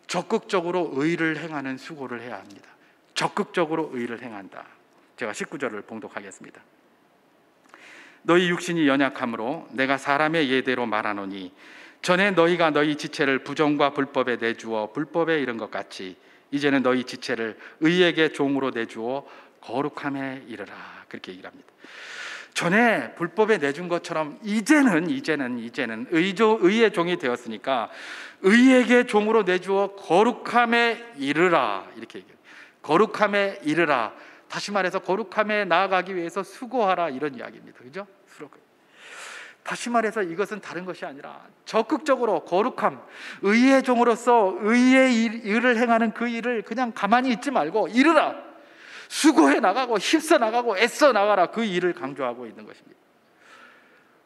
Speaker 2: 적극적으로 의를 행하는 수고를 해야 합니다. 적극적으로 의를 행한다. 제가 19절을 봉독하겠습니다. 너희 육신이 연약함으로 내가 사람의 예대로 말하노니 전에 너희가 너희 지체를 부정과 불법에 내주어 불법에 이른 것 같이 이제는 너희 지체를 의에게 종으로 내주어 거룩함에 이르라. 그렇게 얘기를 합니다. 전에 불법에 내준 것처럼 이제는 의의 종이 되었으니까 의에게 종으로 내주어 거룩함에 이르라. 이렇게 얘기해요. 거룩함에 이르라. 다시 말해서 거룩함에 나아가기 위해서 수고하라, 이런 이야기입니다. 그죠? 다시 말해서 이것은 다른 것이 아니라 적극적으로 거룩함, 의의 종으로서 의의 일을 행하는 그 일을 그냥 가만히 있지 말고 이르라. 수고해 나가고 힘써 나가고 애써 나가라. 그 일을 강조하고 있는 것입니다.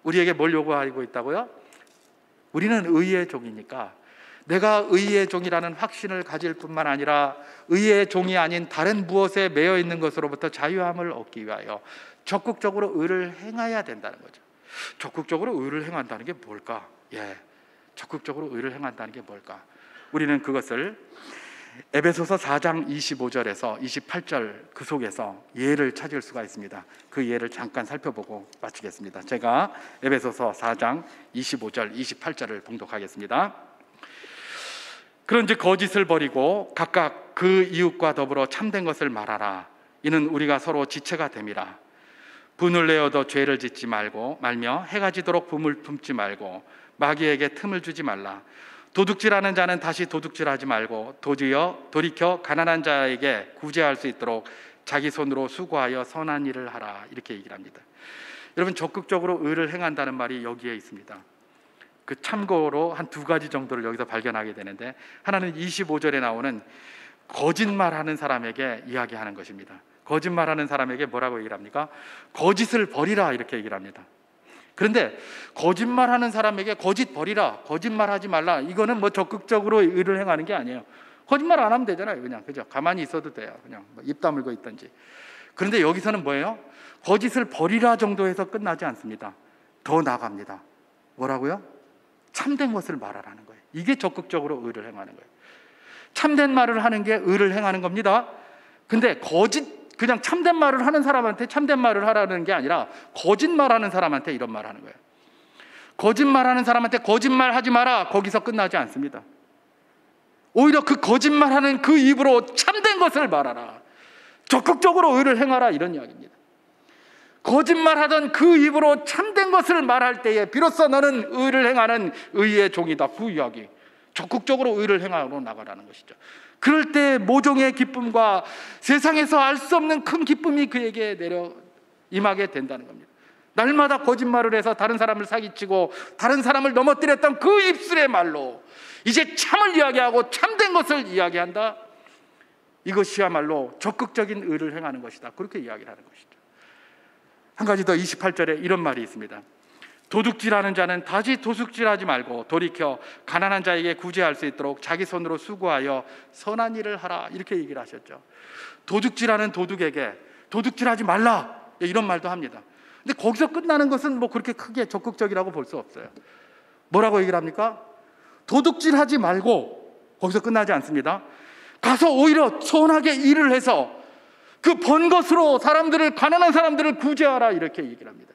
Speaker 2: 우리에게 뭘 요구하고 있다고요? 우리는 의의 종이니까 내가 의의 종이라는 확신을 가질 뿐만 아니라 의의 종이 아닌 다른 무엇에 매여 있는 것으로부터 자유함을 얻기 위하여 적극적으로 의를 행해야 된다는 거죠. 적극적으로 의를 행한다는 게 뭘까? 적극적으로 의를 행한다는 게 뭘까? 우리는 그것을 에베소서 4장 25절에서 28절 그 속에서 예를 찾을 수가 있습니다. 그 예를 잠깐 살펴보고 마치겠습니다. 제가 에베소서 4장 25절 28절을 봉독하겠습니다. 그런즉 거짓을 버리고 각각 그 이웃과 더불어 참된 것을 말하라. 이는 우리가 서로 지체가 됨이라. 분을 내어도 죄를 짓지 말며 해가 지도록 분을 품지 말고 마귀에게 틈을 주지 말라. 도둑질하는 자는 다시 도둑질하지 말고 돌이켜 가난한 자에게 구제할 수 있도록 자기 손으로 수고하여 선한 일을 하라. 이렇게 얘기를 합니다. 여러분, 적극적으로 의를 행한다는 말이 여기에 있습니다. 그 참고로 한 두 가지 정도를 여기서 발견하게 되는데, 하나는 25절에 나오는 거짓말하는 사람에게 이야기하는 것입니다. 거짓말하는 사람에게 뭐라고 얘기를 합니까? 거짓을 버리라, 이렇게 얘기를 합니다. 그런데 거짓말하는 사람에게 거짓 버리라, 거짓말하지 말라, 이거는 뭐 적극적으로 의를 행하는 게 아니에요. 거짓말 안 하면 되잖아요. 그냥, 그죠? 가만히 있어도 돼요. 그냥 입 다물고 있든지. 그런데 여기서는 뭐예요? 거짓을 버리라 정도에서 끝나지 않습니다. 더 나아갑니다. 뭐라고요? 참된 것을 말하라는 거예요. 이게 적극적으로 의를 행하는 거예요. 참된 말을 하는 게 의를 행하는 겁니다. 근데 그냥 참된 말을 하는 사람한테 참된 말을 하라는 게 아니라 거짓말하는 사람한테 이런 말 하는 거예요. 거짓말하는 사람한테 거짓말하지 마라, 거기서 끝나지 않습니다. 오히려 그 거짓말하는 그 입으로 참된 것을 말하라, 적극적으로 의를 행하라, 이런 이야기입니다. 거짓말하던 그 입으로 참된 것을 말할 때에 비로소 너는 의를 행하는 의의 종이다, 그 이야기. 적극적으로 의를 행하러 나가라는 것이죠. 그럴 때 모종의 기쁨과 세상에서 알 수 없는 큰 기쁨이 그에게 내려 임하게 된다는 겁니다. 날마다 거짓말을 해서 다른 사람을 사기치고 다른 사람을 넘어뜨렸던 그 입술의 말로 이제 참을 이야기하고 참된 것을 이야기한다. 이것이야말로 적극적인 의를 행하는 것이다, 그렇게 이야기를 하는 것이죠. 한 가지 더 28절에 이런 말이 있습니다. 도둑질하는 자는 다시 도둑질하지 말고 돌이켜 가난한 자에게 구제할 수 있도록 자기 손으로 수고하여 선한 일을 하라, 이렇게 얘기를 하셨죠. 도둑질하는 도둑에게 도둑질하지 말라, 이런 말도 합니다. 근데 거기서 끝나는 것은 뭐 그렇게 크게 적극적이라고 볼 수 없어요. 뭐라고 얘기를 합니까? 도둑질하지 말고, 거기서 끝나지 않습니다. 가서 오히려 선하게 일을 해서 그 번 것으로 가난한 사람들을 구제하라, 이렇게 얘기를 합니다.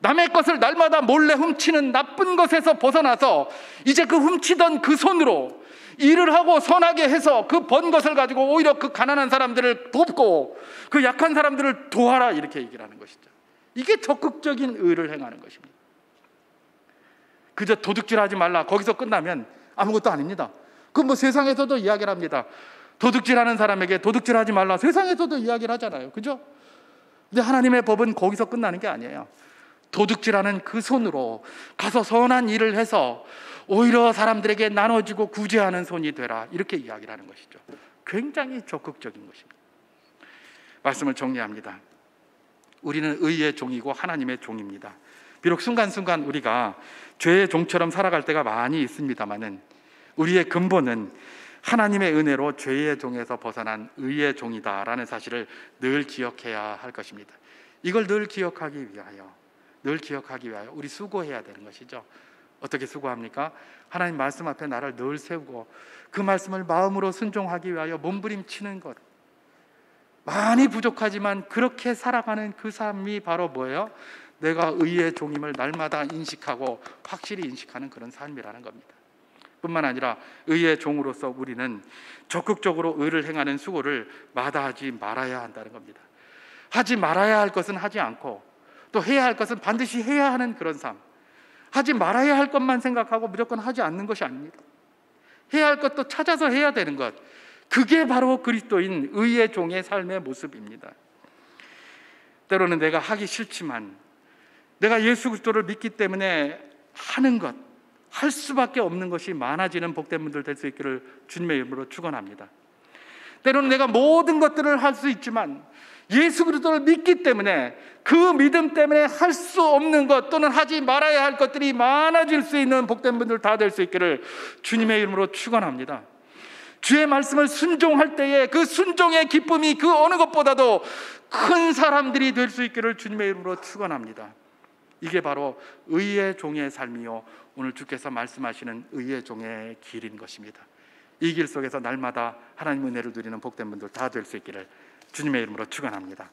Speaker 2: 남의 것을 날마다 몰래 훔치는 나쁜 것에서 벗어나서 이제 그 훔치던 그 손으로 일을 하고 선하게 해서 그 번 것을 가지고 오히려 그 가난한 사람들을 돕고 그 약한 사람들을 도와라, 이렇게 얘기를 하는 것이죠. 이게 적극적인 의를 행하는 것입니다. 그저 도둑질하지 말라, 거기서 끝나면 아무것도 아닙니다. 그건 뭐 세상에서도 이야기를 합니다. 도둑질하는 사람에게 도둑질하지 말라, 세상에서도 이야기를 하잖아요. 그죠? 근데 하나님의 법은 거기서 끝나는 게 아니에요. 도둑질하는 그 손으로 가서 선한 일을 해서 오히려 사람들에게 나눠주고 구제하는 손이 되라, 이렇게 이야기를 하는 것이죠. 굉장히 적극적인 것입니다. 말씀을 정리합니다. 우리는 의의 종이고 하나님의 종입니다. 비록 순간순간 우리가 죄의 종처럼 살아갈 때가 많이 있습니다마는 우리의 근본은 하나님의 은혜로 죄의 종에서 벗어난 의의 종이다라는 사실을 늘 기억해야 할 것입니다. 이걸 늘 기억하기 위하여 우리 수고해야 되는 것이죠. 어떻게 수고합니까? 하나님 말씀 앞에 나를 늘 세우고 그 말씀을 마음으로 순종하기 위하여 몸부림치는 것. 많이 부족하지만 그렇게 살아가는 그 삶이 바로 뭐예요? 내가 의의 종임을 날마다 인식하고 확실히 인식하는 그런 삶이라는 겁니다. 뿐만 아니라 의의 종으로서 우리는 적극적으로 의를 행하는 수고를 마다하지 말아야 한다는 겁니다. 하지 말아야 할 것은 하지 않고 또 해야 할 것은 반드시 해야 하는 그런 삶. 하지 말아야 할 것만 생각하고 무조건 하지 않는 것이 아닙니다. 해야 할 것도 찾아서 해야 되는 것, 그게 바로 그리스도인 의의 종의 삶의 모습입니다. 때로는 내가 하기 싫지만 내가 예수 그리스도를 믿기 때문에 하는 것, 할 수밖에 없는 것이 많아지는 복된 분들 될 수 있기를 주님의 이름으로 축원합니다. 때로는 내가 모든 것들을 할 수 있지만 예수 그리스도를 믿기 때문에 그 믿음 때문에 할 수 없는 것 또는 하지 말아야 할 것들이 많아질 수 있는 복된 분들 다 될 수 있기를 주님의 이름으로 축원합니다. 주의 말씀을 순종할 때에 그 순종의 기쁨이 그 어느 것보다도 큰 사람들이 될 수 있기를 주님의 이름으로 축원합니다. 이게 바로 의의 종의 삶이요, 오늘 주께서 말씀하시는 의의 종의 길인 것입니다. 이 길 속에서 날마다 하나님의 은혜를 누리는 복된 분들 다 될 수 있기를 주님의 이름으로 축원합니다.